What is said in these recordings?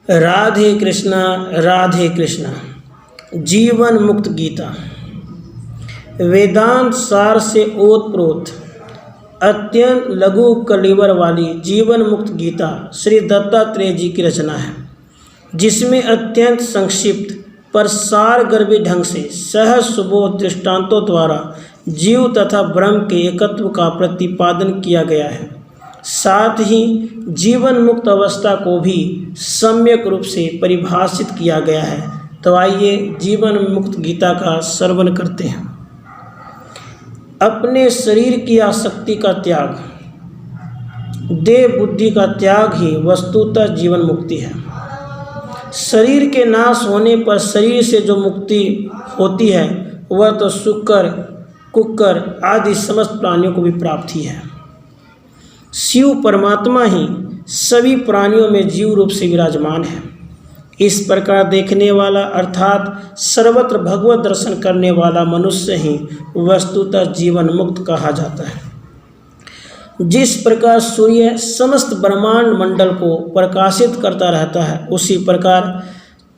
राधे कृष्णा राधे कृष्णा। जीवन मुक्त गीता वेदांत सार से ओतप्रोत अत्यंत लघु कलिवर वाली जीवन मुक्त गीता श्री दत्तात्रेय जी की रचना है, जिसमें अत्यंत संक्षिप्त पर सारगर्भी ढंग से सहज सुबोध दृष्टांतों द्वारा जीव तथा ब्रह्म के एकत्व का प्रतिपादन किया गया है। साथ ही जीवन मुक्त अवस्था को भी सम्यक रूप से परिभाषित किया गया है। तो आइए जीवन मुक्त गीता का श्रवण करते हैं। अपने शरीर की आसक्ति का त्याग, देह बुद्धि का त्याग ही वस्तुतः जीवन मुक्ति है। शरीर के नाश होने पर शरीर से जो मुक्ति होती है वह तो शुक्र कुक्कर आदि समस्त प्राणियों को भी प्राप्त ही है। शिव परमात्मा ही सभी प्राणियों में जीव रूप से विराजमान है। इस प्रकार देखने वाला अर्थात सर्वत्र भगवत दर्शन करने वाला मनुष्य ही वस्तुतः जीवन मुक्त कहा जाता है। जिस प्रकार सूर्य समस्त ब्रह्मांड मंडल को प्रकाशित करता रहता है, उसी प्रकार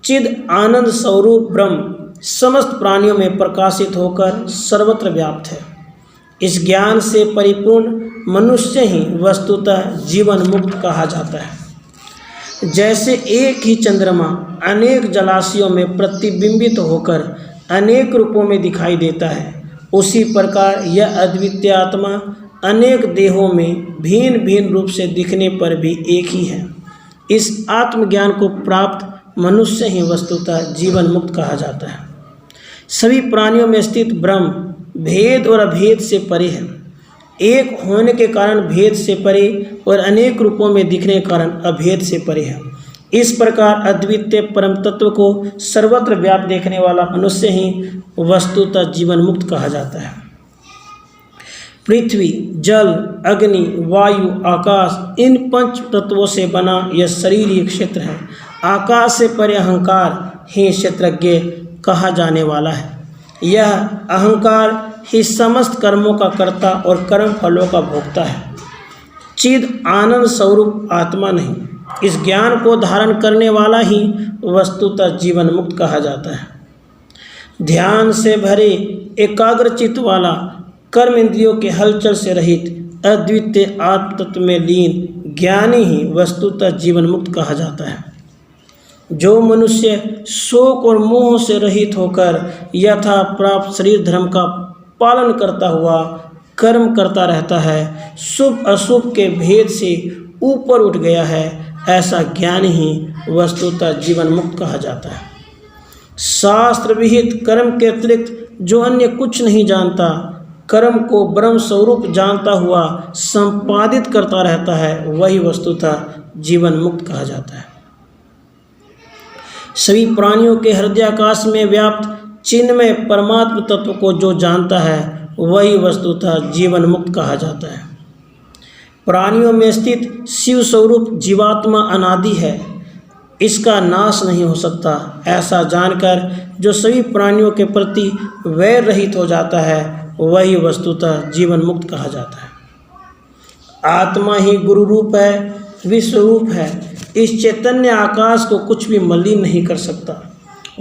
चिद आनंद स्वरूप ब्रह्म समस्त प्राणियों में प्रकाशित होकर सर्वत्र व्याप्त है। इस ज्ञान से परिपूर्ण मनुष्य ही वस्तुतः जीवन मुक्त कहा जाता है। जैसे एक ही चंद्रमा अनेक जलाशयों में प्रतिबिंबित होकर अनेक रूपों में दिखाई देता है, उसी प्रकार यह अद्वितीय आत्मा अनेक देहों में भिन्न भिन्न रूप से दिखने पर भी एक ही है। इस आत्मज्ञान को प्राप्त मनुष्य ही वस्तुतः जीवन मुक्त कहा जाता है। सभी प्राणियों में स्थित ब्रह्म भेद और अभेद से परे है। एक होने के कारण भेद से परे और अनेक रूपों में दिखने के कारण अभेद से परे है। इस प्रकार अद्वितीय परम तत्व को सर्वत्र व्याप्त देखने वाला मनुष्य ही वस्तुतः जीवन मुक्त कहा जाता है। पृथ्वी, जल, अग्नि, वायु, आकाश, इन पंच तत्वों से बना यह शरीर एक क्षेत्र है। आकाश से परे अहंकार ही क्षेत्रज्ञ कहा जाने वाला है। यह अहंकार ही समस्त कर्मों का कर्ता और कर्म फलों का भोक्ता है। चिद आनंद स्वरूप आत्मा नहीं, इस ज्ञान को धारण करने वाला ही वस्तुतः जीवन मुक्त कहा जाता है। ध्यान से भरे एकाग्र चित्त वाला, कर्म इंद्रियों के हलचल से रहित अद्वितीय आत्म तत्व में लीन ज्ञानी ही वस्तुतः जीवन मुक्त कहा जाता है। जो मनुष्य शोक और मोह से रहित होकर यथा प्राप्त शरीर धर्म का पालन करता हुआ कर्म करता रहता है, शुभ अशुभ के भेद से ऊपर उठ गया है, ऐसा ज्ञान ही वस्तुतः जीवन मुक्त कहा जाता है। शास्त्र विहित कर्म के अतिरिक्त जो अन्य कुछ नहीं जानता, कर्म को ब्रह्म स्वरूप जानता हुआ संपादित करता रहता है, वही वस्तुतः जीवन मुक्त कहा जाता है। सभी प्राणियों के हृदयाकाश में व्याप्त चिन्मय परमात्म तत्व को जो जानता है, वही वस्तुतः जीवन मुक्त कहा जाता है। प्राणियों में स्थित शिव स्वरूप जीवात्मा अनादि है, इसका नाश नहीं हो सकता। ऐसा जानकर जो सभी प्राणियों के प्रति वैर रहित हो जाता है, वही वस्तुतः जीवन मुक्त कहा जाता है। आत्मा ही गुरु रूप है, विश्वरूप है। इस चैतन्य आकाश को कुछ भी मलिन नहीं कर सकता।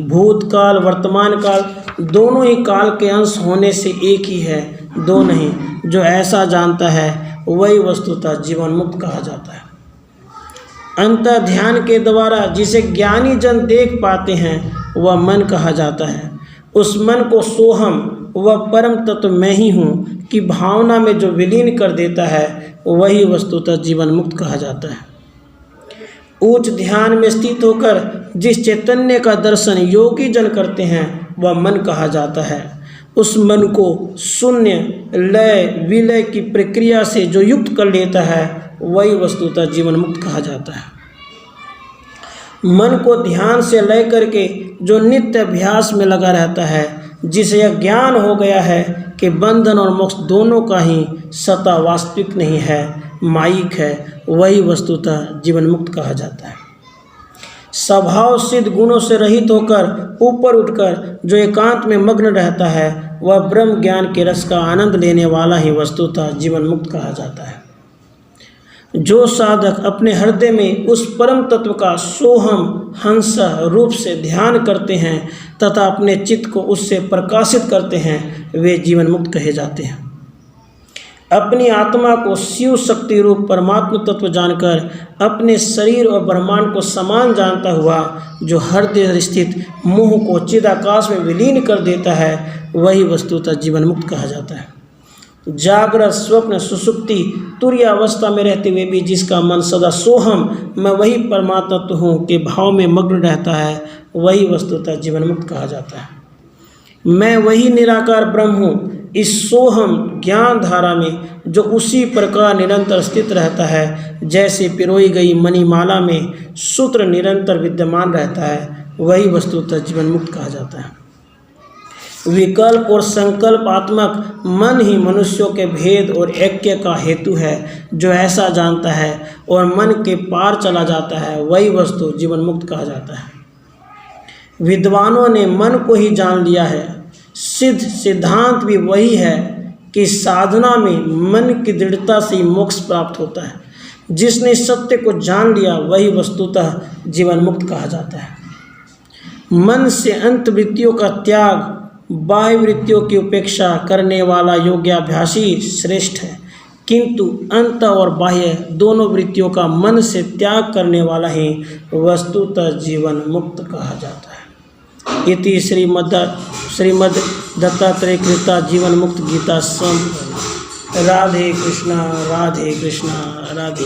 भूतकाल वर्तमान काल दोनों ही काल के अंश होने से एक ही है, दो नहीं। जो ऐसा जानता है वही वस्तुतः जीवन मुक्त कहा जाता है। अंतः ध्यान के द्वारा जिसे ज्ञानी जन देख पाते हैं, वह मन कहा जाता है। उस मन को सोहम, वह परम तत्व मैं ही हूँ कि भावना में जो विलीन कर देता है, वही वस्तुतः जीवन मुक्त कहा जाता है। उच्च ध्यान में स्थित होकर जिस चैतन्य का दर्शन योगी जन करते हैं, वह मन कहा जाता है। उस मन को शून्य लय विलय की प्रक्रिया से जो युक्त कर लेता है, वही वस्तुतः जीवन मुक्त कहा जाता है। मन को ध्यान से लय करके जो नित्य अभ्यास में लगा रहता है, जिसे यह ज्ञान हो गया है कि बंधन और मोक्ष दोनों का ही सत्ता वास्तविक नहीं है, मायिक है, वही वस्तुतः जीवन मुक्त कहा जाता है। स्वभाव सिद्ध गुणों से रहित होकर ऊपर उठकर जो एकांत में मग्न रहता है, वह ब्रह्म ज्ञान के रस का आनंद लेने वाला ही वस्तुतः जीवन मुक्त कहा जाता है। जो साधक अपने हृदय में उस परम तत्व का सोहम हंस रूप से ध्यान करते हैं तथा अपने चित्त को उससे प्रकाशित करते हैं, वे जीवन मुक्त कहे जाते हैं। अपनी आत्मा को शिव शक्ति रूप परमात्मा तत्व जानकर अपने शरीर और ब्रह्मांड को समान जानता हुआ जो हृदय स्थित मोह को चिदाकाश में विलीन कर देता है, वही वस्तुतः जीवन मुक्त कहा जाता है। जागृत, स्वप्न, सुषुप्ति, तुरीय अवस्था में रहते हुए भी जिसका मन सदा सोहम मैं वही परमात्मा तत्व हूँ के भाव में मग्न रहता है, वही वस्तुतः जीवन मुक्त कहा जाता है। मैं वही निराकार ब्रह्म हूँ, इस सोहम ज्ञान धारा में जो उसी प्रकार निरंतर स्थित रहता है जैसे पिरोई गई मणिमाला में सूत्र निरंतर विद्यमान रहता है, वही वस्तुतः जीवन मुक्त कहा जाता है। विकल्प और संकल्पात्मक मन ही मनुष्यों के भेद और ऐक्य का हेतु है। जो ऐसा जानता है और मन के पार चला जाता है, वही वस्तु जीवन मुक्त कहा जाता है। विद्वानों ने मन को ही जान लिया है। सिद्ध सिद्धांत भी वही है कि साधना में मन की दृढ़ता से मोक्ष प्राप्त होता है। जिसने सत्य को जान लिया, वही वस्तुतः जीवन मुक्त कहा जाता है। मन से अंत वृत्तियों का त्याग, बाह्य वृत्तियों की उपेक्षा करने वाला योग्याभ्यासी श्रेष्ठ है, किंतु अंत और बाह्य दोनों वृत्तियों का मन से त्याग करने वाला ही वस्तुतः जीवन मुक्त कहा जाता है। इति श्रीमद् दत्तात्रेय कृता जीवन मुक्त गीता संपूर्ण। राधे कृष्णा राधे कृष्णा राधे।